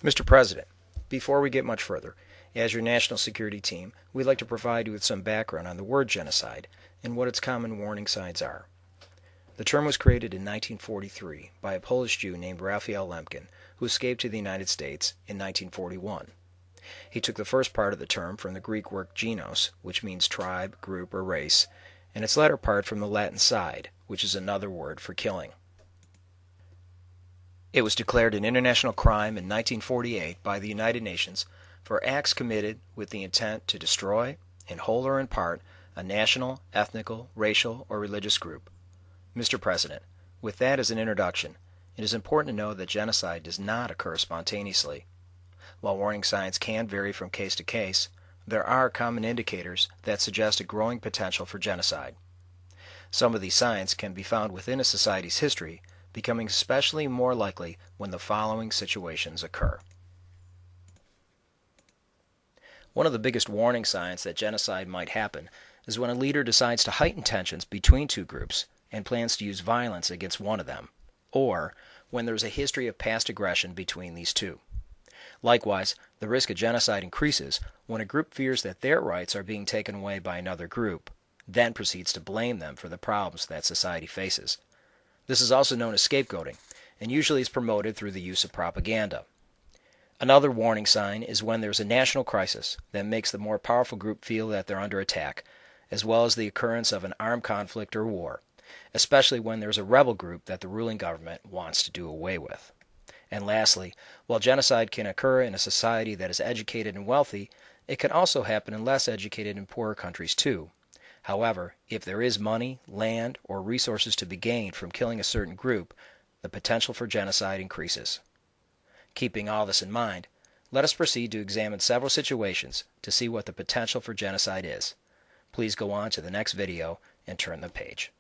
Mr. President, before we get much further, as your national security team, we'd like to provide you with some background on the word genocide and what its common warning signs are. The term was created in 1943 by a Polish Jew named Raphael Lemkin, who escaped to the United States in 1941. He took the first part of the term from the Greek word genos, which means tribe, group, or race, and its latter part from the Latin side, which is another word for killing. It was declared an international crime in 1948 by the United Nations for acts committed with the intent to destroy, in whole or in part, a national, ethnical, racial, or religious group. Mr. President, with that as an introduction, it is important to know that genocide does not occur spontaneously. While warning signs can vary from case to case, there are common indicators that suggest a growing potential for genocide. Some of these signs can be found within a society's history, becoming especially more likely when the following situations occur. One of the biggest warning signs that genocide might happen is when a leader decides to heighten tensions between two groups and plans to use violence against one of them, or when there is a history of past aggression between these two. Likewise, the risk of genocide increases when a group fears that their rights are being taken away by another group, then proceeds to blame them for the problems that society faces. This is also known as scapegoating, and usually is promoted through the use of propaganda. Another warning sign is when there's a national crisis that makes the more powerful group feel that they're under attack, as well as the occurrence of an armed conflict or war, especially when there's a rebel group that the ruling government wants to do away with. And lastly, while genocide can occur in a society that is educated and wealthy, it can also happen in less educated and poorer countries too. However, if there is money, land, or resources to be gained from killing a certain group, the potential for genocide increases. Keeping all this in mind, let us proceed to examine several situations to see what the potential for genocide is. Please go on to the next video and turn the page.